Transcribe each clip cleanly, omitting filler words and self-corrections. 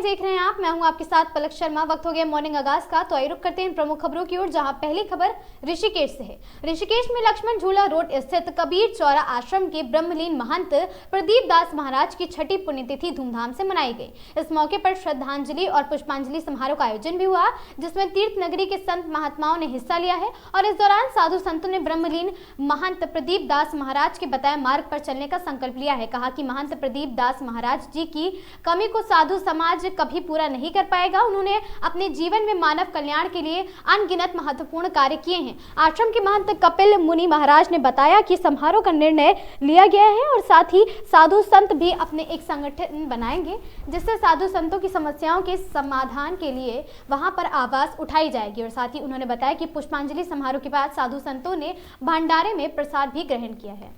देख रहे हैं आप, मैं हूं आपके साथ पलक शर्मा। वक्त हो गया मॉर्निंग आगाज का, तो आइए रुक करते हैं प्रमुख खबरों की ओर, जहां पहली खबर ऋषिकेश से है। ऋषिकेश में लक्ष्मण झूला रोड स्थित कबीर चौरा आश्रम के ब्रह्मलीन महंत प्रदीप दास महाराज की छठी पुण्यतिथि धूमधाम से मनाई गई। इस मौके पर श्रद्धांजलि और पुष्पांजलि समारोह का आयोजन भी हुआ, जिसमें तीर्थ नगरी के संत महात्माओं ने हिस्सा लिया है। और इस दौरान साधु संतों ने ब्रह्मलीन महंत प्रदीप दास महाराज के बताए मार्ग पर चलने का संकल्प लिया है। कहा कि महंत प्रदीप दास महाराज जी की कमी को साधु समाज कभी पूरा नहीं कर पाएगा। उन्होंने अपने जीवन में मानव कल्याण के लिए अनगिनत महत्वपूर्ण कार्य किए हैं। आश्रम के महंत कपिल मुनि महाराज ने बताया कि समारोह का निर्णय लिया गया है और साथ ही साधु संत भी अपने एक संगठन बनाएंगे, जिससे साधु संतों की समस्याओं के समाधान के लिए वहां पर आवाज उठाई जाएगी। और साथ ही उन्होंने बताया कि पुष्पांजलि समारोह के बाद साधु संतों ने भंडारे में प्रसाद भी ग्रहण किया है।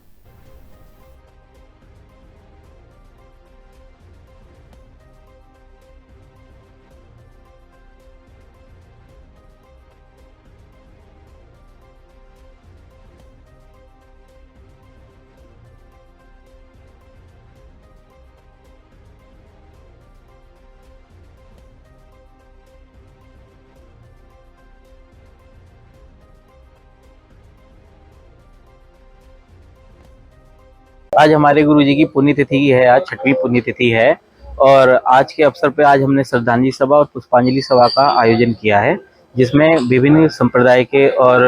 आज हमारे गुरुजी की पुण्यतिथि है, आज छठवीं पुण्यतिथि है और आज के अवसर पर आज हमने श्रद्धांजलि सभा और पुष्पांजलि सभा का आयोजन किया है, जिसमें विभिन्न संप्रदाय के और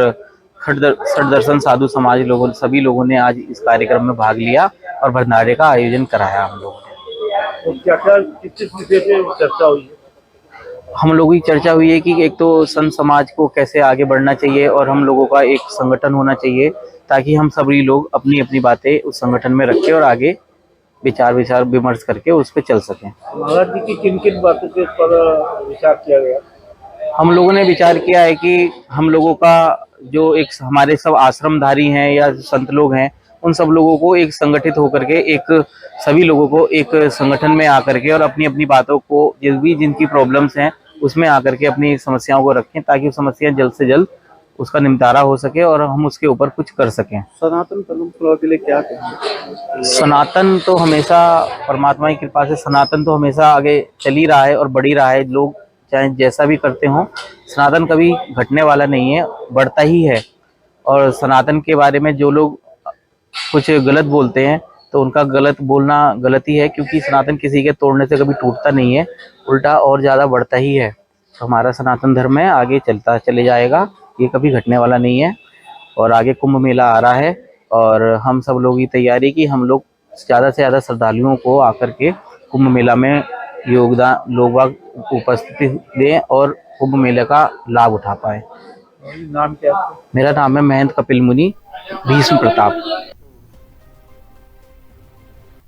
षट दर्शन साधु समाज सभी लोगों ने आज इस कार्यक्रम में भाग लिया और भंडारे का आयोजन कराया। हम लोगों ने तो क्या किस विषय पे चर्चा हुई है? हम लोगों की चर्चा हुई है कि एक तो संत समाज को कैसे आगे बढ़ना चाहिए और हम लोगों का एक संगठन होना चाहिए, ताकि हम सभी लोग अपनी अपनी बातें उस संगठन में रखें और आगे विचार विमर्श करके उस पर चल सकें। महाराज जी की किन किन बातों के पर विचार किया गया? हम लोगों ने विचार किया है कि हम लोगों का जो एक हमारे सब आश्रमधारी हैं या संत लोग हैं, उन सब लोगों को एक संगठित होकर के एक सभी लोगों को एक संगठन में आकर के और अपनी अपनी बातों को जिनकी प्रॉब्लम्स हैं उसमें आकर के अपनी समस्याओं को रखें, ताकि वो समस्या जल्द से जल्द उसका निपटारा हो सके और हम उसके ऊपर कुछ कर सकें। सनातन परंपरा के लिए क्या कहेंगे? सनातन तो हमेशा परमात्मा की कृपा से सनातन तो हमेशा आगे चल ही रहा है और बढ़ ही रहा है। लोग चाहे जैसा भी करते हों, सनातन कभी घटने वाला नहीं है, बढ़ता ही है। और सनातन के बारे में जो लोग कुछ गलत बोलते हैं तो उनका गलत बोलना गलत ही है, क्योंकि सनातन किसी के तोड़ने से कभी टूटता नहीं है, उल्टा और ज़्यादा बढ़ता ही है। तो हमारा सनातन धर्म है, आगे चले जाएगा, ये कभी घटने वाला नहीं है। और आगे कुंभ मेला आ रहा है और हम सब लोग की तैयारी कि हम लोग ज़्यादा से ज़्यादा श्रद्धालुओं को आकर के कुंभ मेला में योगदान लोग उपस्थिति दें और कुंभ मेले का लाभ उठा पाए। नाम क्या है? मेरा नाम है महंत कपिल मुनि भीष्म प्रताप।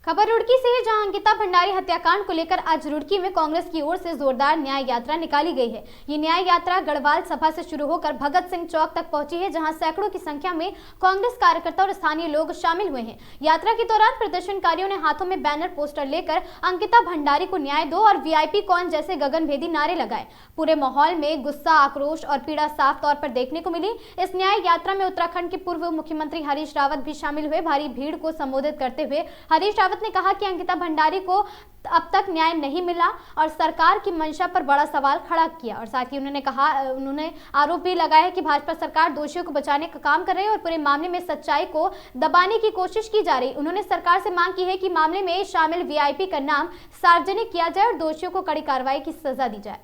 खबर रुड़की से है, जहां अंकिता भंडारी हत्याकांड को लेकर आज रुड़की में कांग्रेस की ओर से जोरदार न्याय यात्रा निकाली गई है। ये न्याय यात्रा गढ़वाल सभा से शुरू होकर भगत सिंह चौक तक पहुंची है, जहां सैकड़ों की संख्या में कांग्रेस कार्यकर्ता और स्थानीय लोग शामिल हुए हैं। यात्रा के दौरान प्रदर्शनकारियों ने हाथों में बैनर पोस्टर लेकर अंकिता भंडारी को न्याय दो और वीआईपी कौन जैसे गगनभेदी नारे लगाए। पूरे माहौल में गुस्सा, आक्रोश और पीड़ा साफ तौर पर देखने को मिली। इस न्याय यात्रा में उत्तराखंड के पूर्व मुख्यमंत्री हरीश रावत भी शामिल हुए। भारी भीड़ को संबोधित करते हुए हरीश रावत ने कहा कि अंकिता भंडारी को अब तक न्याय नहीं मिला और सरकार की मंशा पर बड़ा सवाल खड़ा किया। और साथ ही उन्होंने आरोप भी लगाया कि भाजपा सरकार दोषियों को बचाने का काम कर रही है और पूरे मामले में सच्चाई को दबाने की कोशिश की जा रही। उन्होंने सरकार से मांग की है कि मामले में शामिल वीआईपी का नाम सार्वजनिक किया जाए और दोषियों को कड़ी कार्रवाई की सजा दी जाए।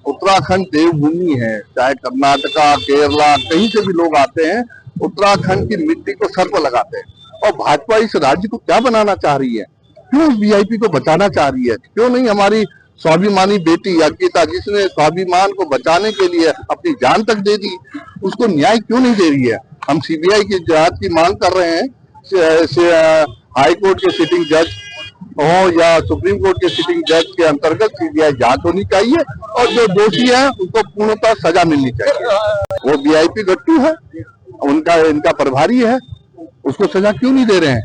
उत्तराखंड देवभूमि है, चाहे कर्नाटका, केरला, कहीं से भी लोग आते हैं, उत्तराखंड की मिट्टी को सर पर लगाते हैं। और भाजपा इस राज्य को क्या बनाना चाह रही है? क्यों वीआईपी को बचाना चाह रही है? क्यों नहीं हमारी स्वाभिमानी बेटी अंकिता, जिसने स्वाभिमान को बचाने के लिए अपनी जान तक दे दी, उसको न्याय क्यों नहीं दे रही है? हम सीबीआई की जांच की मांग कर रहे हैं। हाई कोर्ट के सिटिंग जज हो या सुप्रीम कोर्ट के सिटिंग जज के अंतर्गत सीबीआई जांच होनी चाहिए और जो दोषी है उनको पूर्णतः सजा मिलनी चाहिए। वो वीआईपी गट्टू है, उनका इनका प्रभारी है, उसको सजा क्यों नहीं दे रहे हैं?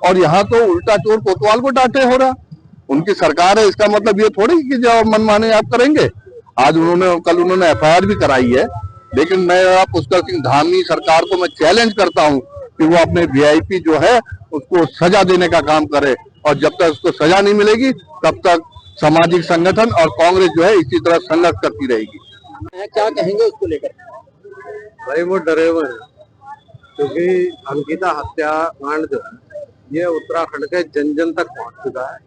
और यहाँ तो उल्टा चोर कोतवाल को डांटे हो रहा। उनकी सरकार है, इसका मतलब ये थोड़ी कि जो मनमाने आप करेंगे। आज कल उन्होंने एफआईआर भी कराई है, लेकिन मैं पुष्कर सिंह धामी सरकार को मैं चैलेंज करता हूँ कि वो अपने वीआईपी जो है उसको सजा देने का काम करे, और जब तक उसको सजा नहीं मिलेगी तब तक सामाजिक संगठन और कांग्रेस जो है इसी तरह संघर्ष करती रहेगी। क्या कहेंगे उसको लेकर? भाई वो डरे हुए हैं, क्योंकि अंकिता हत्याकांड जो है ये उत्तराखंड के जन जन तक पहुंच चुका है।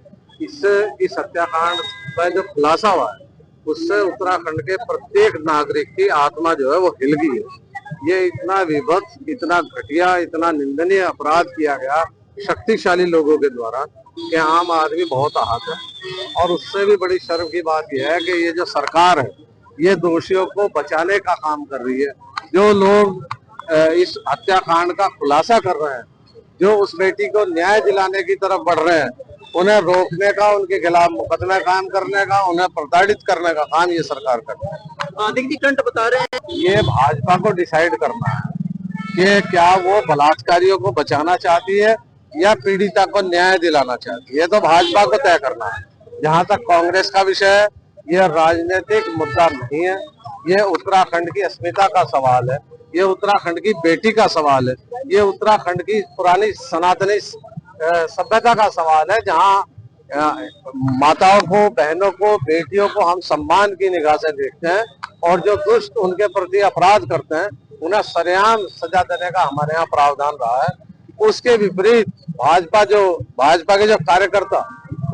इस हत्याकांड का जो खुलासा हुआ है उससे उत्तराखंड के प्रत्येक नागरिक की आत्मा जो है वो हिल गई है। ये इतना विभत्स, इतना घटिया, इतना निंदनीय अपराध किया गया शक्तिशाली लोगों के द्वारा कि आम आदमी बहुत आहत है। और उससे भी बड़ी शर्म की बात यह है कि ये जो सरकार है ये दोषियों को बचाने का काम कर रही है। जो लोग इस हत्याकांड का खुलासा कर रहे हैं, जो उस बेटी को न्याय दिलाने की तरफ बढ़ रहे हैं, उन्हें रोकने का, उनके खिलाफ मुकदमा कायम करने का, उन्हें प्रताड़ित करने का काम ये सरकार कर रही है। देखिए कंठ बता रहे हैं ये भाजपा को डिसाइड करना है कि क्या वो बलात्कारियों को बचाना चाहती है या पीड़िता को न्याय दिलाना चाहती है। ये तो भाजपा को तय करना है। जहाँ तक कांग्रेस का विषय है, ये राजनीतिक मुद्दा नहीं है, ये उत्तराखंड की अस्मिता का सवाल है, ये उत्तराखंड की बेटी का सवाल है, ये उत्तराखंड की पुरानी सनातनी सभ्यता का सवाल है, जहाँ माताओं को, बहनों को, बेटियों को हम सम्मान की निगाह से देखते हैं, और जो दुष्ट उनके प्रति अपराध करते हैं उन्हें सरेआम सजा देने का हमारे यहाँ प्रावधान रहा है। उसके विपरीत भाजपा के जो कार्यकर्ता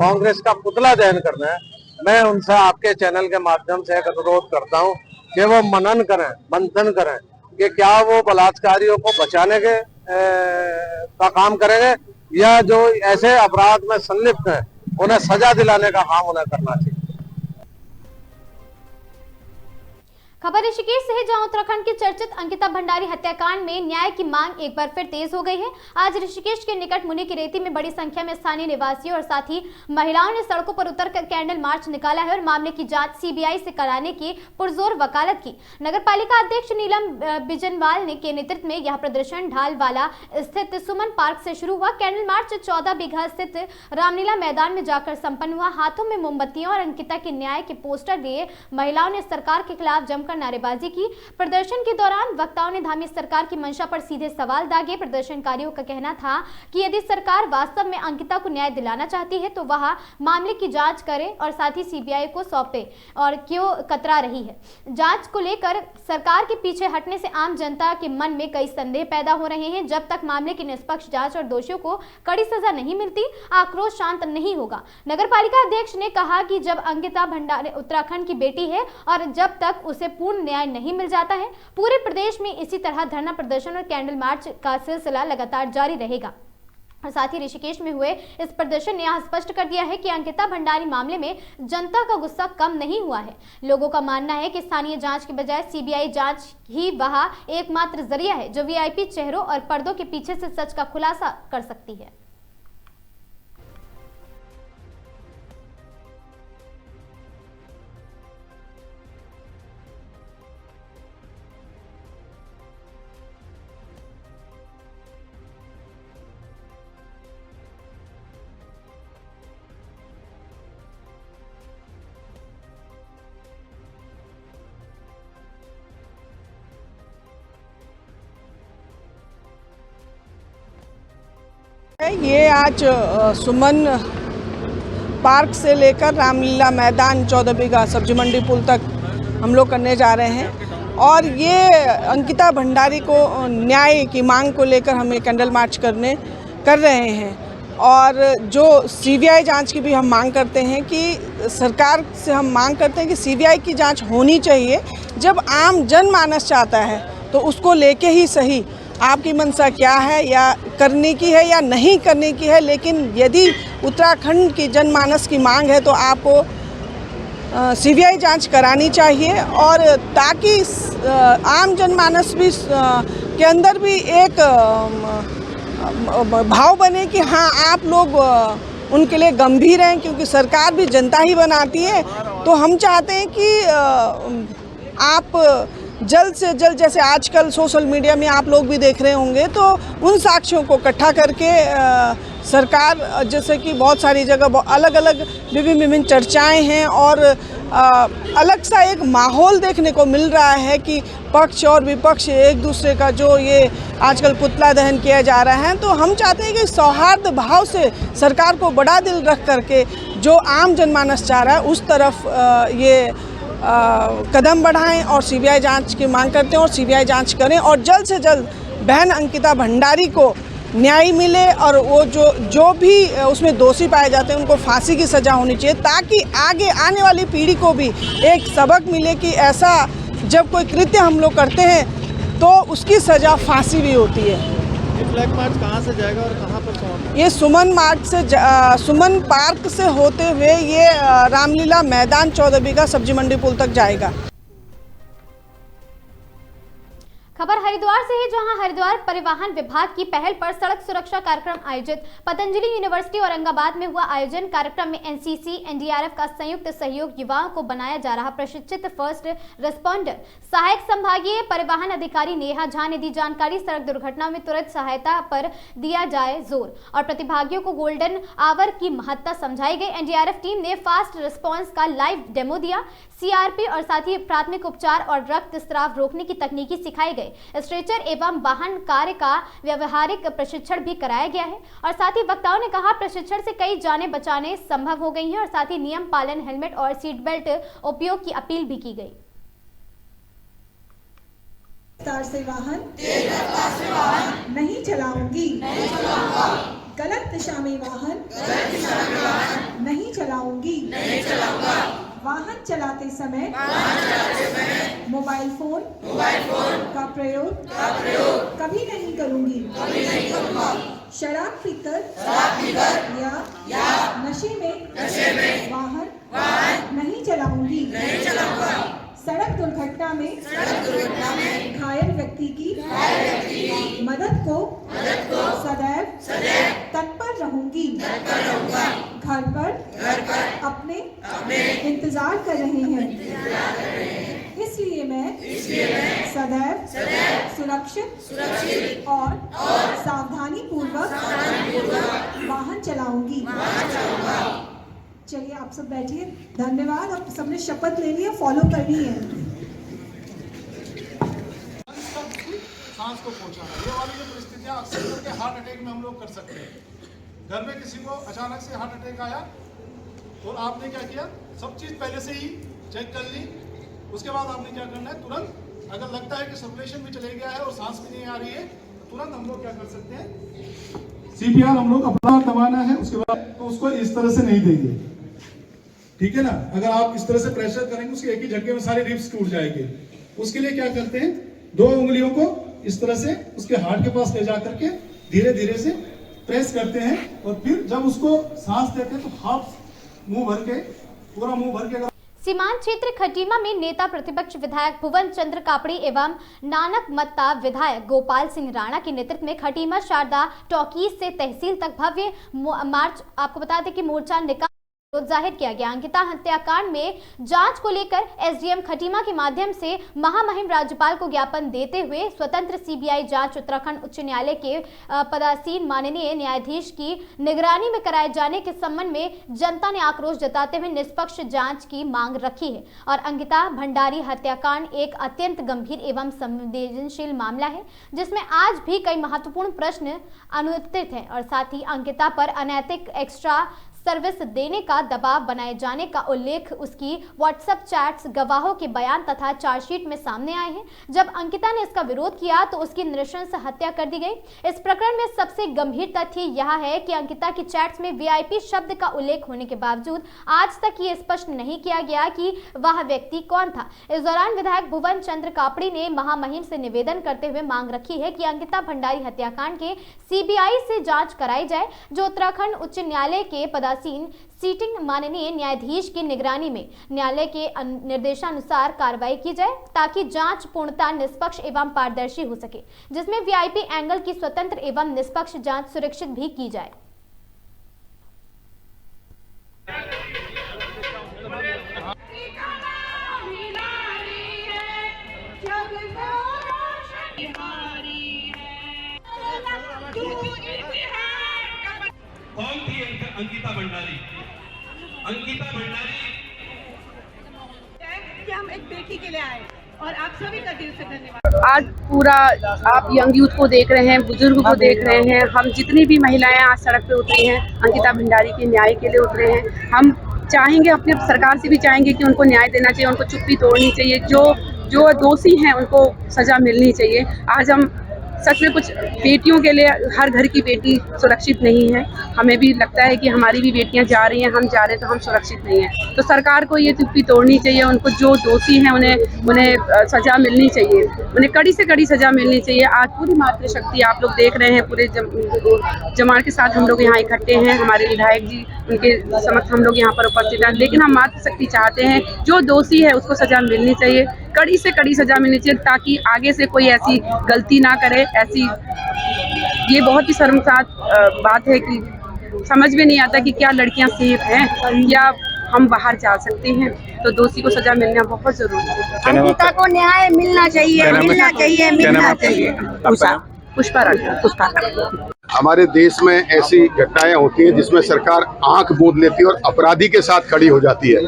कांग्रेस का पुतला दहन कर रहे हैं, मैं उनसे आपके चैनल के माध्यम से एक अनुरोध करता हूं कि वो मनन करें, मंथन करें कि क्या वो बलात्कारियों को बचाने के का काम करेंगे या जो ऐसे अपराध में संलिप्त हैं उन्हें सजा दिलाने का काम उन्हें करना चाहिए। खबर ऋषिकेश से है, जहां उत्तराखंड की चर्चित अंकिता भंडारी हत्याकांड में न्याय की मांग एक बार फिर तेज हो गई है। आज ऋषिकेश के निकट मुनि की रेती में बड़ी संख्या में स्थानीय निवासियों और साथ ही महिलाओं ने सड़कों पर उतरकर कैंडल मार्च निकाला है और मामले की जांच सीबीआई से कराने की पुरजोर वकालत की। नगरपालिका अध्यक्ष नीलम बिजनवाल के नेतृत्व में यह प्रदर्शन ढालवाला स्थित सुमन पार्क से शुरू हुआ। कैंडल मार्च 14 बीघा स्थित रामलीला मैदान में जाकर संपन्न हुआ। हाथों में मोमबत्तियों और अंकिता के न्याय के पोस्टर लिए महिलाओं ने सरकार के खिलाफ जमकर नारेबाजी की। प्रदर्शन के दौरान वक्ताओं ने धामी सरकार की मंशा पर सीधे सवाल दागे। प्रदर्शनकारियों का कहना था कि यदि सरकार वास्तव में अंकिता को न्याय दिलाना चाहती है तो वह मामले की जांच करे और साथ ही सीबीआई को सौंपे, और क्यों कतरा रही है। जांच को लेकर सरकार के पीछे हटने से आम जनता के मन में कई संदेह पैदा हो रहे हैं। जब तक मामले की निष्पक्ष जांच और दोषियों को कड़ी सजा नहीं मिलती, आक्रोश शांत नहीं होगा। नगरपालिका अध्यक्ष ने कहा कि जब अंकिता भंडारी उत्तराखंड की बेटी है और जब तक उसे पूर्ण न्याय नहीं मिल जाता है, पूरे प्रदेश में इसी तरह धरना प्रदर्शन और कैंडल मार्च का सिलसिला लगातार जारी रहेगा। और साथ ही ऋषिकेश में हुए इस प्रदर्शन ने यह स्पष्ट कर दिया है कि अंकिता भंडारी मामले में जनता का गुस्सा कम नहीं हुआ है। लोगों का मानना है कि स्थानीय जांच के बजाय सीबीआई जांच ही वह एकमात्र जरिया है जो वीआईपी चेहरों और पर्दों के पीछे से सच का खुलासा कर सकती है। ये आज सुमन पार्क से लेकर रामलीला मैदान 14 बीघा सब्जी मंडी पुल तक हम लोग करने जा रहे हैं, और ये अंकिता भंडारी को न्याय की मांग को लेकर हम ये कैंडल मार्च कर रहे हैं। और जो सीबीआई जांच की भी हम मांग करते हैं कि सरकार से हम मांग करते हैं कि सीबीआई की जांच होनी चाहिए। जब आम जनमानस चाहता है तो उसको लेके ही सही, आपकी मंशा क्या है, या करने की है या नहीं करने की है, लेकिन यदि उत्तराखंड की जनमानस की मांग है तो आपको सीबीआई जांच करानी चाहिए, और ताकि आम जनमानस भी के अंदर भी एक भाव बने कि हाँ आप लोग उनके लिए गंभीर हैं, क्योंकि सरकार भी जनता ही बनाती है। तो हम चाहते हैं कि आप जल्द से जल्द, जैसे आजकल सोशल मीडिया में आप लोग भी देख रहे होंगे, तो उन साक्ष्यों को इकट्ठा करके सरकार, जैसे कि बहुत सारी जगह अलग अलग विभिन्न चर्चाएं हैं और अलग सा एक माहौल देखने को मिल रहा है कि पक्ष और विपक्ष एक दूसरे का जो ये आजकल पुतला दहन किया जा रहा है। तो हम चाहते हैं कि सौहार्द भाव से सरकार को बड़ा दिल रख करके जो आम जनमानस चाह रहा है उस तरफ ये कदम बढ़ाएं और सीबीआई जांच की मांग करते हैं और सीबीआई जांच करें और जल्द से जल्द बहन अंकिता भंडारी को न्याय मिले और वो जो भी उसमें दोषी पाए जाते हैं उनको फांसी की सज़ा होनी चाहिए, ताकि आगे आने वाली पीढ़ी को भी एक सबक मिले कि ऐसा जब कोई कृत्य हम लोग करते हैं तो उसकी सज़ा फांसी भी होती है। ये फ्लैग मार्च कहाँ से जाएगा और कहाँ पर पहुँचेगा? ये सुमन मार्ग से सुमन पार्क से होते हुए ये रामलीला मैदान 14 बीघा सब्जी मंडी पुल तक जाएगा। खबर हरिद्वार से है, जहां हरिद्वार परिवहन विभाग की पहल पर सड़क सुरक्षा कार्यक्रम आयोजित। पतंजलि यूनिवर्सिटी औरंगाबाद में हुआ आयोजन कार्यक्रम में एनसीसी एनडीआरएफ का संयुक्त सहयोग युवाओं को बनाया जा रहा प्रशिक्षित फर्स्ट रिस्पॉन्डर सहायक संभागीय परिवहन अधिकारी नेहा झा ने दी जानकारी। सड़क दुर्घटना में तुरंत सहायता पर दिया जाए जोर और प्रतिभागियों को गोल्डन आवर की महत्ता समझाई गई। एनडीआरएफ टीम ने फास्ट रिस्पॉन्स का लाइव डेमो दिया। सीआरपी और साथ ही प्राथमिक उपचार और रक्त स्राव रोकने की तकनीकी सिखाई गई। स्ट्रेचर एवं वाहन कार्य का व्यवहारिक प्रशिक्षण भी कराया गया है और साथ ही वक्ताओं ने कहा प्रशिक्षण से कई जानें बचाने संभव हो गई हैं और साथ ही नियम पालन, हेलमेट और सीट बेल्ट उपयोग की अपील भी की गई। तेज रफ्तार से वाहन नहीं चलाऊंगी, गलत दिशा में वाहन नहीं चलाऊंगी, वाहन चलाते समय मोबाइल फोन का प्रयोग कभी नहीं करूंगी, शराब पीकर या नशे में वाहन नहीं चलाऊंगी, सड़क दुर्घटना में घायल व्यक्ति की मदद को सदैव तत्पर रहूंगी, घर पर अपने इंतजार कर रहे हैं, इसलिए मैं सदैव सुरक्षित और सावधानी पूर्वक वाहन चलाऊंगी। चलिए आप सब बैठिए। धन्यवाद। आप सबने शपथ ले ली है, फॉलो करनी है। सांस को पहुंचाना, ये वाली जो परिस्थितियां अक्सर करके हार्ट अटैक में हम लोग कर सकते हैं। घर में किसी को अचानक से हार्ट अटैक आया और आपने क्या किया, सब चीज पहले से ही चेक कर ली। उसके बाद आपने क्या करना है, तुरंत अगर लगता है कि सर्कुलेशन भी चले गया है और सांस भी नहीं आ रही है, तो तुरंत हम लोग क्या कर सकते हैं, सीपीआर हम लोग अपना दबाना है। उसके बाद तो उसको इस तरह से नहीं देंगे, ठीक है ना। अगर आप इस तरह से प्रेशर करेंगे उसके एक ही झटके में सारे रिब्स टूट जाएंगे। उसके लिए क्या करते हैं, दो उंगलियों को इस तरह से उसके हार्ट के पास ले जा करके धीरे धीरे से प्रेस करते हैं और फिर जब उसको सांस देते हैं तो हाफ मुंह भर के, पूरा मुंह भर के। सीमांत क्षेत्र खटीमा में नेता प्रतिपक्ष विधायक भुवन चंद्र कापड़ी एवं नानक मत्ता विधायक गोपाल सिंह राणा के नेतृत्व में खटीमा शारदा टॉकीज से तहसील तक भव्य मार्च, आपको बता दें कि मोर्चा निकाल जाहिर किया गया। अंकिता हत्याकांड में जांच को लेकर एसडीएम खटीमा के माध्यम से महामहिम राज्यपाल को ज्ञापन देते हुए स्वतंत्र सीबीआई जांच उत्तराखंड उच्च न्यायालय के पदासीन माननीय न्यायाधीश की निगरानी में कराए जाने के संबंध में जनता ने आक्रोश जताते हुए निष्पक्ष जांच की मांग रखी है। और अंकिता भंडारी हत्याकांड एक अत्यंत गंभीर एवं संवेदनशील मामला है जिसमें आज भी कई महत्वपूर्ण प्रश्न अनुत्तरित हैं और साथ ही अंकिता पर अनैतिक एक्स्ट्रा सर्विस देने का दबाव बनाए जाने का उल्लेख उसकी व्हाट्सएप चैट्स, गवाहों के बयान तथा चार्जशीट में सामने आए हैं। जब अंकिता ने इसका विरोध किया तो उसकी नृशंस हत्या कर दी गई। इस प्रकरण में सबसे गंभीर तथ्य यह है कि अंकिता की चैट्स में वीआईपी शब्द का उल्लेख होने के बावजूद आज तक ये स्पष्ट नहीं किया गया कि वह व्यक्ति कौन था। इस दौरान विधायक भुवन चंद्र कापड़ी ने महामहिम से निवेदन करते हुए मांग रखी है कि अंकिता भंडारी हत्याकांड के सीबीआई से जांच कराई जाए, जो उत्तराखंड उच्च न्यायालय के सीटिंग माननीय न्यायाधीश की निगरानी में न्यायालय के निर्देशानुसार कार्रवाई की जाए ताकि जांच पूर्णतः निष्पक्ष एवं पारदर्शी हो सके, जिसमें वीआईपी एंगल की स्वतंत्र एवं निष्पक्ष जांच सुरक्षित भी की जाए। जब कौन थी अंकिता भंडारी? अंकिता भंडारी कि हम एक बेटी के लिए आए और आप सभी का दिल से धन्यवाद। आज पूरा आप यंग यूथ को देख रहे हैं, बुजुर्ग को देख रहे हैं, हम जितनी भी महिलाएं आज सड़क पे उतरी हैं अंकिता भंडारी के न्याय के लिए उतरे हैं। हम चाहेंगे, अपने सरकार से भी चाहेंगे कि उनको न्याय देना चाहिए, उनको चुप्पी तोड़नी चाहिए, जो दोषी हैं उनको सजा मिलनी चाहिए। आज हम सच में कुछ बेटियों के लिए, हर घर की बेटी सुरक्षित नहीं है, हमें भी लगता है कि हमारी भी बेटियां जा रही हैं, हम जा रहे हैं तो हम सुरक्षित नहीं हैं। तो सरकार को ये चुप्पी तोड़नी चाहिए, उनको जो दोषी हैं उन्हें सज़ा मिलनी चाहिए, उन्हें कड़ी से कड़ी सज़ा मिलनी चाहिए। आज पूरी मातृशक्ति आप लोग देख रहे हैं, पूरे जमात के साथ हम लोग यहाँ इकट्ठे हैं, हमारे विधायक जी उनके समक्ष हम लोग यहाँ पर उपस्थित हैं, लेकिन हम मातृशक्ति चाहते हैं जो दोषी है उसको सज़ा मिलनी चाहिए, कड़ी से कड़ी सज़ा मिलनी चाहिए, ताकि आगे से कोई ऐसी गलती ना करे। ऐसी ये बहुत ही शर्मसार बात है कि समझ में नहीं आता कि क्या लड़कियां सेफ हैं या हम बाहर जा सकते हैं, तो दोषी को सजा मिलना बहुत जरूरी है। अंकिता को न्याय मिलना चाहिए, मिलना चाहिए, मिलना चाहिए। पुष्पा राठौर। हमारे देश में ऐसी घटनाएं होती हैं जिसमें सरकार आंख मूंद लेती है और अपराधी के साथ खड़ी हो जाती है।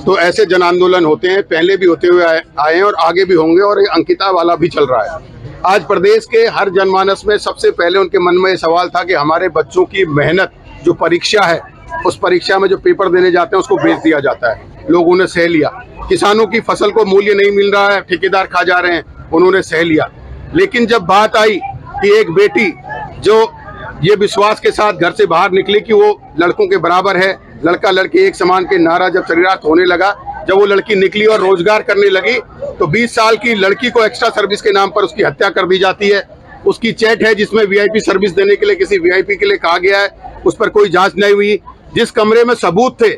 तो ऐसे जन आंदोलन होते हैं, पहले भी होते हुए आए हैं और आगे भी होंगे, और अंकिता वाला भी चल रहा है। आज प्रदेश के हर जनमानस में सबसे पहले उनके मन में ये सवाल था कि हमारे बच्चों की मेहनत, जो परीक्षा है, उस परीक्षा में जो पेपर देने जाते हैं उसको बेच दिया जाता है। लोगों ने सह लिया। किसानों की फसल को मूल्य नहीं मिल रहा है, ठेकेदार खा जा रहे हैं, उन्होंने सह लिया। लेकिन जब बात आई कि एक बेटी जो ये विश्वास के साथ घर से बाहर निकली कि वो लड़कों के बराबर है, लड़का लड़की एक समान के नारा जब शरीरार्थ होने लगा, जब वो लड़की निकली और रोजगार करने लगी, तो 20 साल की लड़की को एक्स्ट्रा सर्विस के नाम पर उसकी हत्या कर दी जाती है। उसकी चैट है जिसमें वीआईपी सर्विस देने के लिए किसी वीआईपी के लिए कहा गया है, उस पर कोई जांच नहीं हुई। जिस कमरे में सबूत थे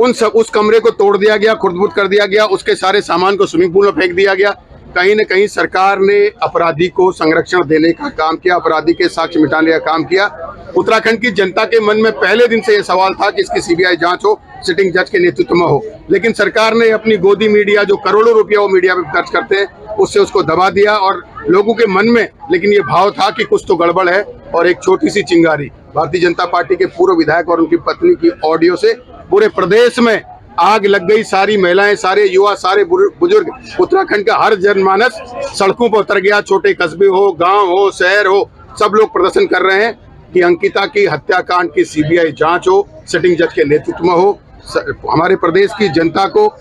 उस कमरे को तोड़ दिया गया, खुर्द-बुर्द कर दिया गया, उसके सारे सामान को स्विमिंग पूल में फेंक दिया गया। कहीं न कहीं सरकार ने अपराधी को संरक्षण देने का काम किया, अपराधी के साक्ष्य मिटाने का काम किया। उत्तराखंड की जनता के मन में पहले दिन से यह सवाल था कि इसकी सीबीआई जांच हो, सिटिंग जज के नेतृत्व में हो, लेकिन सरकार ने अपनी गोदी मीडिया, जो करोड़ों रुपया वो मीडिया में खर्च करते हैं, उससे उसको दबा दिया। और लोगों के मन में लेकिन ये भाव था कि कुछ तो गड़बड़ है। और एक छोटी सी चिंगारी भारतीय जनता पार्टी के पूर्व विधायक और उनकी पत्नी की ऑडियो से पूरे प्रदेश में आग लग गई। सारी महिलाएं, सारे युवा, सारे बुजुर्ग, उत्तराखंड का हर जनमानस सड़कों पर उतर गया। छोटे कस्बे हो, गांव हो, शहर हो, सब लोग प्रदर्शन कर रहे हैं कि अंकिता की हत्याकांड की सीबीआई जांच हो, सिटिंग जज के नेतृत्व में हो। हमारे प्रदेश की जनता को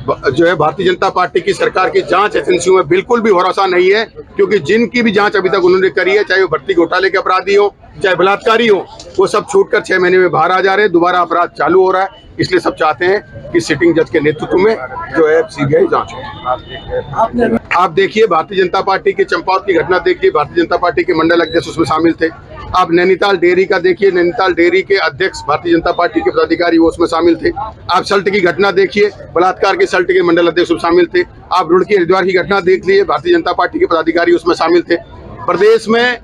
जो है भारतीय जनता पार्टी की सरकार की जांच एजेंसियों में बिल्कुल भी भरोसा नहीं है, क्योंकि जिनकी भी जांच अभी तक उन्होंने करी है, चाहे वो भर्ती घोटाले के अपराधी हो, चाहे बलात्कारी हो, वो सब छूटकर 6 महीने में बाहर आ जा रहे हैं। दोबारा अपराध चालू हो रहा है, इसलिए सब चाहते हैं कि सिटिंग जज के नेतृत्व में जो है सीबीआई जांच हो। आप देखिए भारतीय जनता पार्टी के चंपावत की घटना देखिए, भारतीय जनता पार्टी के मंडल अध्यक्ष उसमें शामिल थे। आप नैनीताल डेयरी का देखिए, नैनीताल डेयरी के अध्यक्ष भारतीय जनता पार्टी के पदाधिकारी वो उसमें शामिल थे। आप सल्ट की घटना देखिए, बलात्कार के सल्ट के मंडल अध्यक्ष शामिल थे। आप रुड़की हरिद्वार की घटना देख लिए, भारतीय जनता पार्टी के पदाधिकारी उसमें शामिल थे। प्रदेश में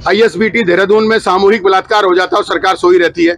ISBT देहरादून में सामूहिक बलात्कार हो जाता है और सरकार सोई रहती है।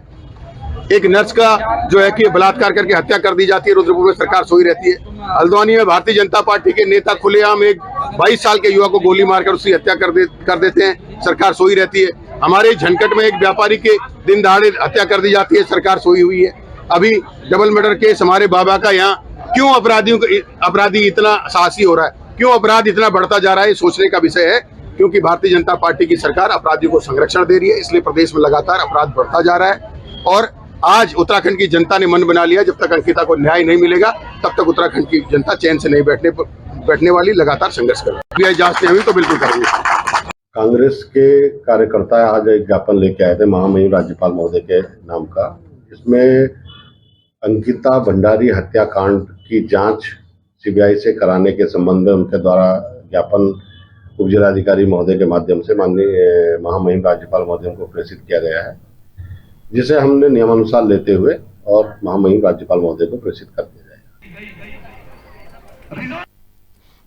एक नर्स का जो है कि बलात्कार करके हत्या कर दी जाती है, रुद्रपुर में सरकार सोई रहती है। हल्द्वानी में भारतीय जनता पार्टी के नेता खुलेआम एक 22 साल के युवा को गोली मारकर उसकी हत्या कर देते हैं, सरकार सोई रहती है। हमारे झनकट में एक व्यापारी के दिन दहाड़े हत्या कर दी जाती है, सरकार सोई हुई है। अभी डबल मर्डर केस हमारे बाबा का, यहाँ क्यों अपराधी इतना साहसी हो रहा है, क्यों अपराध इतना बढ़ता जा रहा है, सोचने का विषय है। क्योंकि भारतीय जनता पार्टी की सरकार अपराधियों को संरक्षण दे रही है, इसलिए प्रदेश में लगातार अपराध बढ़ता जा रहा है। और आज उत्तराखंड की जनता ने मन बना लिया, जब तक अंकिता को न्याय नहीं मिलेगा तब तक उत्तराखंड की जनता चैन से नहीं बैठने वाली, लगातार संघर्ष करेगी। सीबीआई जांच नहीं हुई तो बिल्कुल करेंगे। कांग्रेस के कार्यकर्ता आज एक ज्ञापन लेके आए थे महामहिम राज्यपाल महोदय के नाम का। इसमें अंकिता भंडारी हत्याकांड की जांच सीबीआई से कराने के संबंध में उनके द्वारा ज्ञापन उप जिलाधिकारी महोदय के माध्यम से माननीय महामहिम राज्यपाल महोदय को प्रेषित किया गया है, जिसे हमने नियमानुसार लेते हुए और महामहिम राज्यपाल महोदय को प्रेषित कर दिया जाएगा।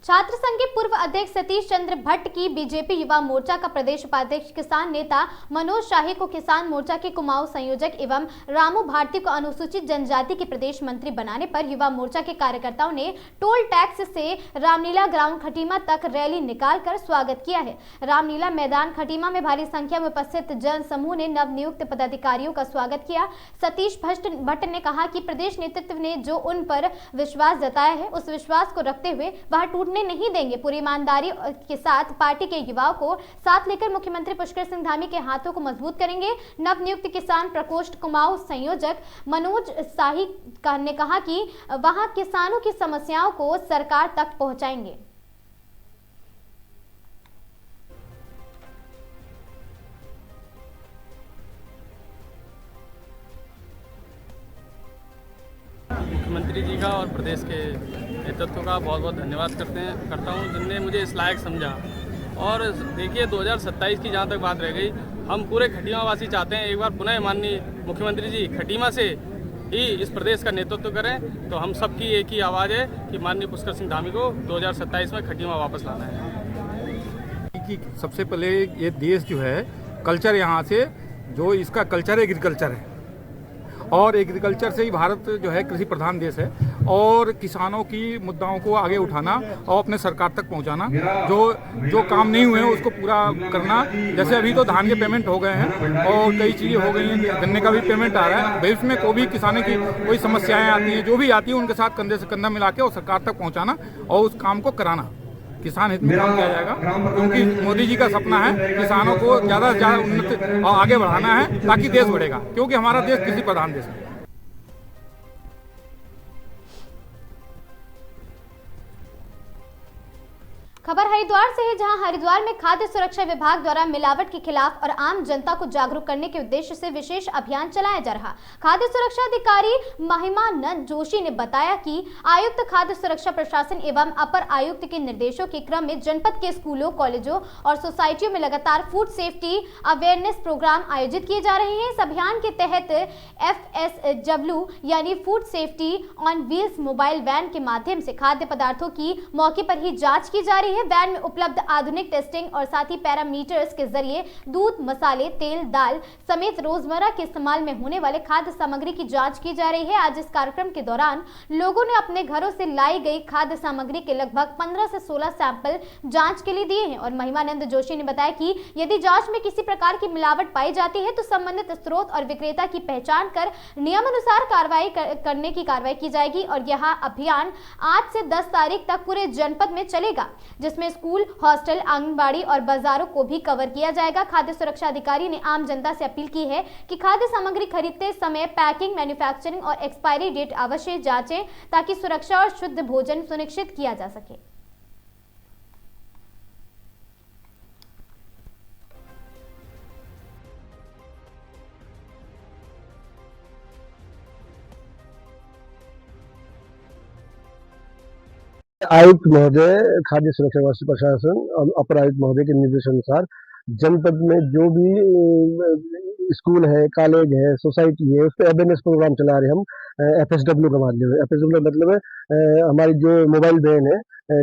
छात्र संघ के पूर्व अध्यक्ष सतीश चंद्र भट्ट की बीजेपी युवा मोर्चा का प्रदेश उपाध्यक्ष किसान नेता मनोज शाही को किसान मोर्चा के कुमाऊं संयोजक एवं रामू भारती को अनुसूचित जनजाति के प्रदेश मंत्री बनाने पर युवा मोर्चा के कार्यकर्ताओं ने टोल टैक्स से रामलीला ग्राउंड खटीमा तक रैली निकालकर स्वागत किया है। रामलीला मैदान खटीमा में भारी संख्या में उपस्थित जन समूह ने नवनियुक्त पदाधिकारियों का स्वागत किया। सतीश भट्ट ने कहा कि प्रदेश नेतृत्व ने जो उन पर विश्वास जताया है उस विश्वास को रखते हुए वह टूटने नहीं देंगे। पूरी ईमानदारी के साथ पार्टी के युवाओं को साथ लेकर मुख्यमंत्री पुष्कर सिंह धामी के हाथों को मजबूत करेंगे। नवनियुक्त किसान प्रकोष्ठ कुमाऊं संयोजक मनोज शाही ने कहा कि वहां किसानों की समस्याओं को सरकार तक पहुंचाएंगे। मुख्यमंत्री जी का और प्रदेश के नेतृत्व का बहुत बहुत धन्यवाद करता हूँ जिनने मुझे इस लायक समझा। और देखिए 2027 की जहाँ तक बात रह गई, हम पूरे खटीमा वासी चाहते हैं एक बार पुनः माननीय मुख्यमंत्री जी खटीमा से ही इस प्रदेश का नेतृत्व करें। तो हम सबकी एक ही आवाज़ है कि माननीय पुष्कर सिंह धामी को 2027 में खटीमा वापस लाना है। कि सबसे पहले ये देश जो है कल्चर, यहाँ से जो इसका कल्चर एग्रीकल्चर है और एग्रीकल्चर से ही भारत जो है कृषि प्रधान देश है। और किसानों की मुद्दाओं को आगे उठाना और अपने सरकार तक पहुंचाना, जो काम नहीं हुए हैं उसको पूरा करना। जैसे अभी तो धान के पेमेंट हो गए हैं और कई चीज़ें हो गई हैं, गन्ने का भी पेमेंट आ रहा है। भविष्य में कोई भी किसानों की कोई समस्याएं आती हैं, जो भी आती हैं उनके साथ कंधे से कंधा मिला के और सरकार तक पहुँचाना और उस काम को कराना। किसान हित में काम किया जाएगा क्योंकि मोदी जी का सपना है किसानों को ज़्यादा से ज़्यादा उन्नत और आगे बढ़ाना है ताकि देश बढ़ेगा, क्योंकि हमारा देश कृषि प्रधान देश है। खबर हरिद्वार से है, जहां हरिद्वार में खाद्य सुरक्षा विभाग द्वारा मिलावट के खिलाफ और आम जनता को जागरूक करने के उद्देश्य से विशेष अभियान चलाया जा रहा। खाद्य सुरक्षा अधिकारी महिमानंद जोशी ने बताया कि आयुक्त खाद्य सुरक्षा प्रशासन एवं अपर आयुक्त के निर्देशों के क्रम में जनपद के स्कूलों, कॉलेजों और सोसाइटियों में लगातार फूड सेफ्टी अवेयरनेस प्रोग्राम आयोजित किए जा रहे हैं। इस अभियान के तहत FSW यानी food safety on wheels mobile van के माध्यम से खाद्य पदार्थों की मौके पर ही जाँच की जा रही है। वैन में उपलब्ध आधुनिक टेस्टिंग और साथ ही पैरामीटर्स के जरिए दूध, मसाले, तेल, दाल समेत रोजमर्रा के इस्तेमाल में होने वाले खाद्य सामग्री की जांच की जा रही है। आज इस कार्यक्रम के दौरान लोगों ने अपने घरों से लाई गई खाद्य सामग्री के लगभग 15 से 16 सैंपल जांच के लिए दिए हैं। और महिमानंद जोशी ने बताया कि यदि जांच में किसी प्रकार की मिलावट पाई जाती है तो संबंधित स्रोत और विक्रेता की पहचान कर नियमानुसार कार्रवाई करने की कार्रवाई की जाएगी। और यह अभियान 8 से 10 तारीख तक पूरे जनपद में चलेगा, जिसमें स्कूल, हॉस्टल, आंगनबाड़ी और बाजारों को भी कवर किया जाएगा। खाद्य सुरक्षा अधिकारी ने आम जनता से अपील की है कि खाद्य सामग्री खरीदते समय पैकिंग, मैन्युफैक्चरिंग और एक्सपायरी डेट अवश्य जांचें ताकि सुरक्षा और शुद्ध भोजन सुनिश्चित किया जा सके। आयुक्त महोदय, खाद्य सुरक्षा व्यवस्था प्रशासन और अपर आयुक्त महोदय के निर्देशानुसार जनपद में जो भी स्कूल है, कॉलेज है, सोसाइटी है, उस पर अवेयरनेस प्रोग्राम चला रहे हम FSW का माध्यम है। FSW मतलब है हमारी जो मोबाइल वैन है,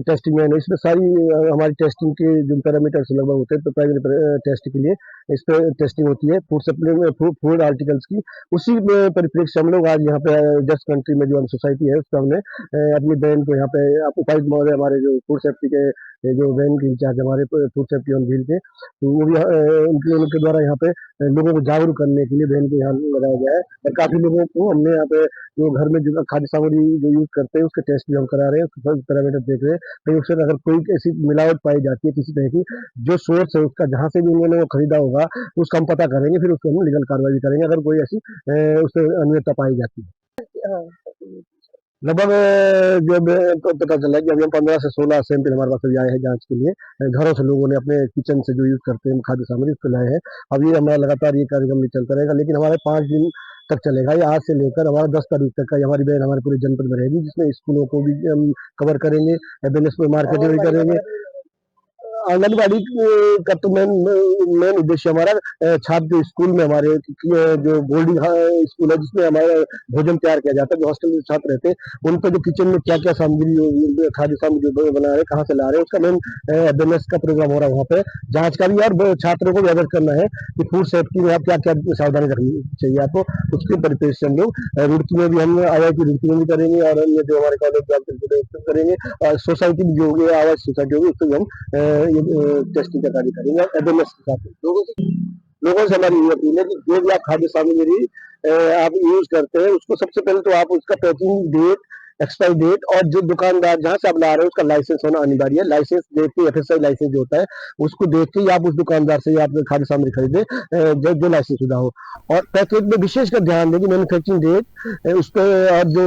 टेस्टिंग वैन है, इसमें सारी हमारी टेस्टिंग के जो पैरामीटर्स लगभग होते हैं तो प्राइमरी टेस्ट के लिए इस पर टेस्टिंग होती है फूड सप्लीमेंट, फूड आर्टिकल्स की। उसी परिप्रेक्ष्य हम लोग आज यहाँ पे जस्ट कंट्री में जो सोसाइटी है उसका हमने अपनी वैन को यहाँ पे उपायुक्त महोदय हमारे जो फूड सेफ्टी के जो वैन के इंचार्ज हमारे फूड सेफ्टी ऑन व्हील के, तो वो भी उनके द्वारा यहाँ पे लोगों को जागरूक करने के लिए वैन को यहाँ लगाया गया है। और काफी लोगों को हमने यहाँ पे जो घर में जो खाद्य सामग्री जो यूज करते हैं उसके टेस्ट भी हम करा रहे हैं, उसके पैरामीटर देख रहे हैं। कहीं उससे अगर कोई ऐसी मिलावट पाई जाती है किसी तरह की, जो सोर्स है उसका जहाँ से भी उन्होंने वो खरीदा होगा उसका हम पता करेंगे, फिर उसको हम लीगल कार्रवाई करेंगे अगर कोई ऐसी उससे अनियमितता पाई जाती है। लगभग जो पता चला कि अभी हम 15 से 16 सैंपल हमारे पास अभी आए हैं जांच के लिए। घरों से लोगों ने अपने किचन से जो यूज करते हैं खाद्य सामग्री उसको लाए हैं। अब ये हमारा लगातार ये कार्यक्रम भी चलता रहेगा, लेकिन हमारे 5 दिन तक चलेगा। ये आज से लेकर हमारा 10 तारीख तक का हमारी वैन हमारे पूरे जनपद में रहेगी, जिसमें स्कूलों को भी हम कवर करेंगे, अवेयरनेस मार्केटिंग भी करेंगे। आंगनबाड़ी का तो मेन उद्देश्य हमारा छात्र स्कूल में हमारे जो बोर्डिंग स्कूल है जिसमें हमारा भोजन तैयार किया जाता है, जो हॉस्टल में छात्र रहते हैं उनको जो किचन में क्या क्या सामग्री खाद्य सामग्री बना रहे हैं, कहाँ से ला रहे हैं, उसका मेन अवेयरनेस का प्रोग्राम हो रहा है वहाँ पे, जांच का भी, और छात्रों को भी अवेयर करना है कि फूड सेफ्टी में आप क्या क्या सावधानी रखनी चाहिए आपको। उसके परिपेक्ष से हम लोग रुड़की में भी, हम IIT रुड़की में भी करेंगे और अन्य जो हमारे कॉलेज करेंगे, और सोसाइटी भी जो होगी, आवाज सोसाइटी होगी, उसको भी हम टेस्टिंग का कार्य करेंगे अवेयरनेस के साथ। लोगों से हमारी ये अपील है कि जो भी आप खाद्य सामग्री आप यूज करते हैं उसको सबसे पहले तो आप उसका पैकिंग डेट, एक्सपायरी डेट, और जो दुकानदार जहां से आप ला रहे हो उसका लाइसेंस होना अनिवार्य है। लाइसेंस देख के, FSI लाइसेंस जो होता है उसको देख के ही आप उस दुकानदार से आप खाद्य सामग्री खरीदे जो लाइसेंस शुदा हो। और पैकेज में विशेषकर ध्यान दें कि मैन्युफैक्चरिंग डेट उस पर और जो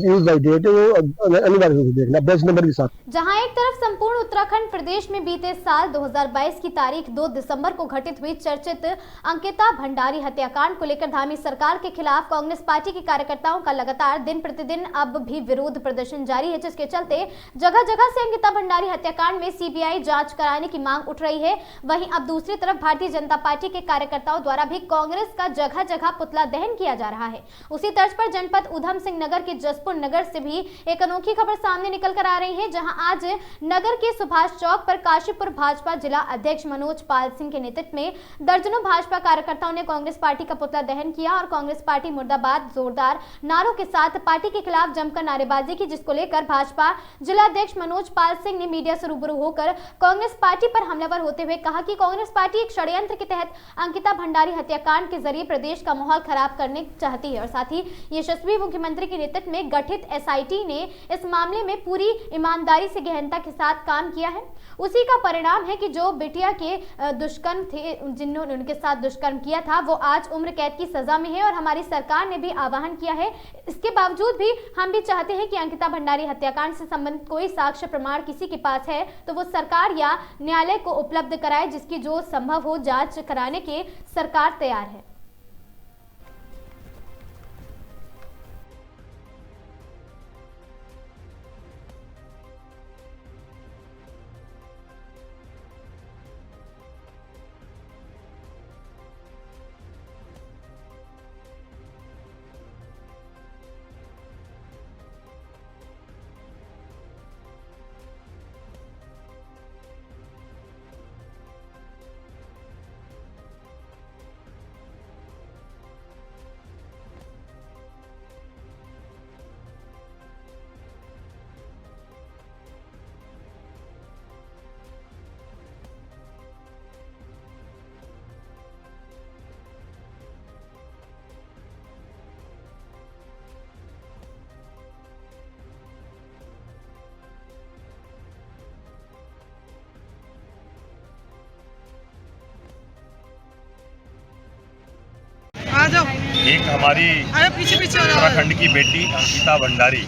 यूज बाई डेट है वो अनिवार्य रूप से देखना बैच नंबर के साथ। जहां एक तरफ संपूर्ण उत्तराखंड प्रदेश में बीते साल 2022 की तारीख 2 दिसंबर को घटित हुई चर्चित अंकिता भंडारी हत्याकांड को लेकर धामी सरकार के खिलाफ कांग्रेस पार्टी के कार्यकर्ताओं का लगातार दिन प्रतिदिन अब भी विरोध प्रदर्शन जारी है, जिसके चलते जगह जगह से अंकिता भंडारी हत्याकांड में CBI जांच कराने की मांग उठ रही है। वहीं अब दूसरी तरफ भारतीय जनता पार्टी के कार्यकर्ताओं द्वारा भी कांग्रेस का जगह जगह पुतला दहन किया जा रहा है। उसी तर्ज पर जनपद उधम सिंह नगर के जसपुर नगर से भी एक अनोखी खबर सामने निकल कर आ रही है, जहां आज नगर के सुभाष चौक पर काशीपुर भाजपा जिला अध्यक्ष मनोज पाल सिंह के नेतृत्व में दर्जनों भाजपा कार्यकर्ताओं ने कांग्रेस पार्टी का पुतला दहन किया और कांग्रेस पार्टी मुर्दाबाद जोरदार नारों के साथ पार्टी के खिलाफ जमकर नारेबाजी की, जिसको लेकर भाजपा जिलाध्यक्ष मनोज पाल सिंह ने मीडिया से रूबरू होकर कांग्रेस पार्टी पर हमलावर होते हुए कहा कि कांग्रेस पार्टी एक षड्यंत्र के तहत अंकिता भंडारी हत्याकांड के जरिए प्रदेश का माहौल खराब करने चाहती है और साथ ही यशस्वी मुख्यमंत्री के नेतृत्व में गठित SIT ने इस मामले में पूरी ईमानदारी से गहनता के साथ काम किया है। उसी का परिणाम है कि जो बिटिया के दुष्कर्म थे, जिन्होंने उनके साथ दुष्कर्म किया था, वो आज उम्र कैद की सजा में है और हमारी सरकार ने भी आह्वान किया है। इसके बावजूद भी हम भी चाहते हैं कि अंकिता भंडारी हत्याकांड से संबंधित कोई साक्ष्य प्रमाण किसी के पास है तो वो सरकार या न्यायालय को उपलब्ध कराए, जिसकी जो संभव हो जांच कराने के सरकार तैयार है। एक हमारी उत्तराखंड की बेटी अंकिता भंडारी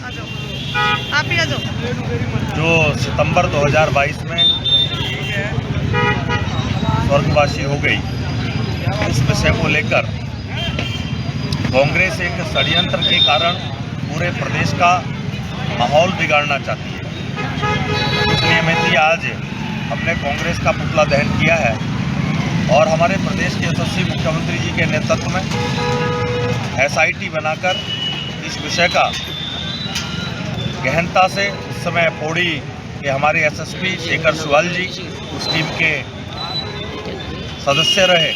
जो सितंबर 2022 में स्वर्गवासी हो गई, इस विषय को लेकर कांग्रेस एक षड्यंत्र के कारण पूरे प्रदेश का माहौल बिगाड़ना चाहती है। इसलिए मैंने आज हमने कांग्रेस का पुतला दहन किया है और हमारे प्रदेश के यशस्वी मुख्यमंत्री जी के नेतृत्व में SIT बनाकर इस विषय का गहनता से, उस समय पौड़ी के हमारे SSP शेखर सुवाल जी उस टीम के सदस्य रहे,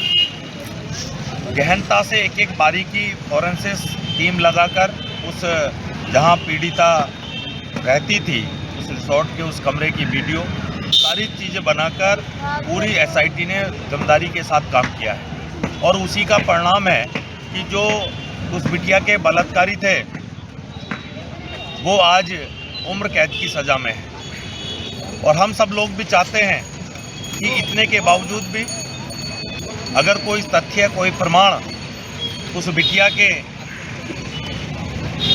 गहनता से एक एक बारीकी फॉरेंसिक टीम लगाकर उस जहां पीड़िता रहती थी उस रिसोर्ट के उस कमरे की वीडियो सारी चीज़ें बनाकर पूरी SIT ने जिम्मेदारी के साथ काम किया है और उसी का परिणाम है कि जो उस बिटिया के बलात्कारी थे वो आज उम्र कैद की सज़ा में है। और हम सब लोग भी चाहते हैं कि इतने के बावजूद भी अगर कोई तथ्य, कोई प्रमाण उस बिटिया के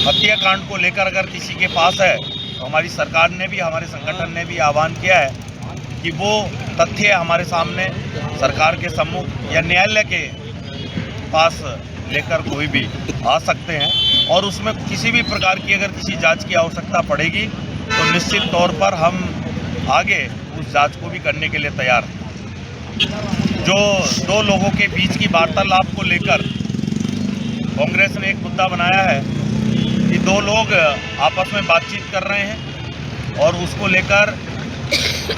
हत्याकांड को लेकर अगर किसी के पास है तो हमारी सरकार ने भी, हमारे संगठन ने भी आह्वान किया है कि वो तथ्य हमारे सामने सरकार के सम्मुख या न्यायालय के पास लेकर कोई भी आ सकते हैं और उसमें किसी भी प्रकार की अगर किसी जांच की आवश्यकता पड़ेगी तो निश्चित तौर पर हम आगे उस उस जांच को भी करने के लिए तैयार है। जो दो लोगों के बीच की वार्तालाप को लेकर कांग्रेस ने एक मुद्दा बनाया है कि दो लोग आपस में बातचीत कर रहे हैं और उसको लेकर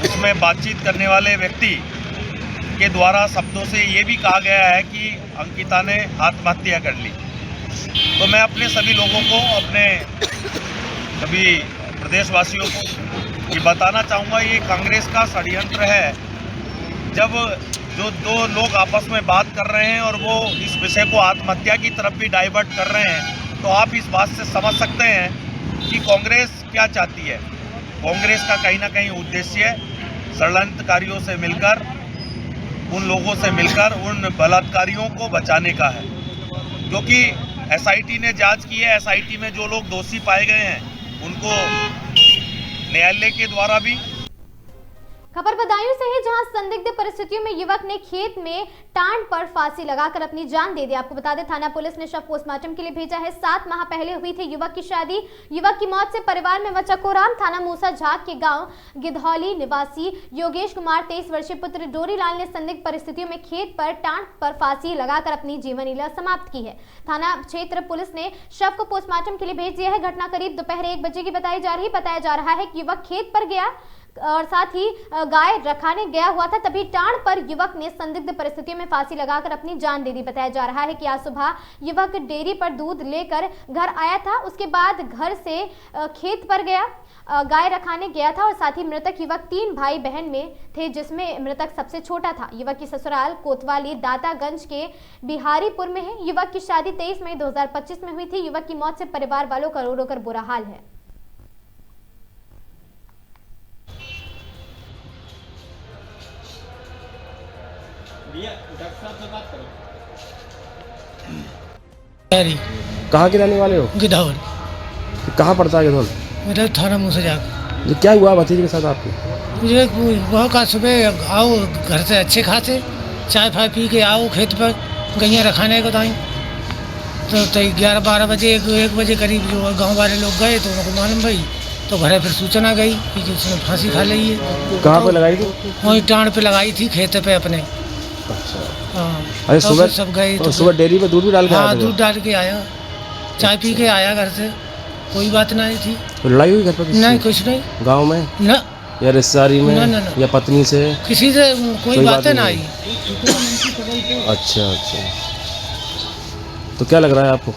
उसमें बातचीत करने वाले व्यक्ति के द्वारा शब्दों से ये भी कहा गया है कि अंकिता ने आत्महत्या कर ली। तो मैं अपने सभी लोगों को, अपने सभी प्रदेशवासियों को ये बताना चाहूँगा, ये कांग्रेस का षड्यंत्र है। जब जो दो लोग आपस में बात कर रहे हैं और वो इस विषय को आत्महत्या की तरफ भी डाइवर्ट कर रहे हैं, तो आप इस बात से समझ सकते हैं कि कांग्रेस क्या चाहती है। कांग्रेस का कहीं ना कहीं उद्देश्य षड्यंत्रकारियों से मिलकर, उन लोगों से मिलकर उन बलात्कारियों को बचाने का है, क्योंकि एसआईटी ने जांच की है। एसआईटी में जो लोग दोषी पाए गए हैं उनको न्यायालय के द्वारा भी। खबर बदायूं से है, जहां संदिग्ध परिस्थितियों में युवक ने खेत में टांड पर फांसी लगाकर अपनी जान दे दी। आपको बता दें, थाना पुलिस ने शव पोस्टमार्टम के लिए भेजा है। 7 माह पहले हुई थी युवक की शादी। युवक की मौत से परिवार में मचा कोहराम। थाना मूसा झाग के गांव गिधौली निवासी योगेश कुमार 23 वर्षीय पुत्र डोरीलाल ने संदिग्ध परिस्थितियों में खेत पर टांड पर फांसी लगाकर अपनी जीवन लीला समाप्त की है। थाना क्षेत्र पुलिस ने शव को पोस्टमार्टम के लिए भेज दिया है। घटना करीब दोपहर 1 बजे की बताया जा रहा है कि युवक खेत पर गया और साथ ही गाय रखाने गया हुआ था, तभी टांड पर युवक ने संदिग्ध परिस्थितियों में फांसी लगाकर अपनी जान दे दी। बताया जा रहा है कि आज सुबह युवक डेयरी पर दूध लेकर घर आया था, उसके बाद घर से खेत पर गया, गाय रखाने गया था और साथ ही मृतक युवक 3 भाई बहन में थे, जिसमें मृतक सबसे छोटा था। युवक की ससुराल कोतवाली दातागंज के बिहारीपुर में है। युवक की शादी 23 मई 2025 में हुई थी। युवक की मौत से परिवार वालों का रो रो कर बुरा हाल है। कहाँ के रहने वाले हो? गिधौल। कहाँ पड़ता है गिधौल? मेरा थाना मूसा झाग। क्या हुआ भतीजे के साथ आपके? मुझे वहाँ का सुबह आओ घर से अच्छे खासे चाय फाय पी के आओ खेत पर गैया रखाने को ताई, तो 11-12 बजे 1 बजे करीब जो गांव वाले लोग गए तो उनको मालूम भाई, तो घरे फिर सूचना गई कि उसने फांसी खा ली है। कहाँ पे लगाई थी? वहीं टांड पे लगाई थी खेत पे अपने। हाँ, अरे सुबह सब गए तो सुबह डेयरी पे दूध भी डाल के आया? दूध डाल के आया, चाय पी के आया घर से, कोई बात नहीं थी। तो लड़ाई हुई घर पर? नहीं, कुछ नहीं। गांव में ना, या रिश्तेदारी में? ना। या पत्नी से? किसी से कोई बातें ना आई। अच्छा। तो क्या लग रहा है आपको?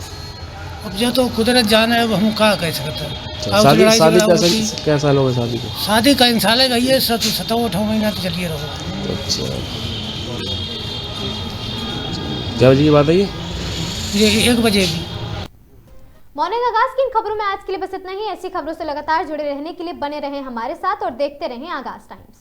अब जो तो कुदरत जाने, अब हम क्या कह सकते हैं। शादी कैसा साल हो गए शादी को? शादी का साल गई है, 7-8 महीना तो चलिए रहो। अच्छा, क्या बजे की बात है ये 1 बजे की। मॉर्निंग आगाज की इन खबरों में आज के लिए बस इतना ही। ऐसी खबरों से लगातार जुड़े रहने के लिए बने रहें हमारे साथ और देखते रहें आगाज टाइम्स।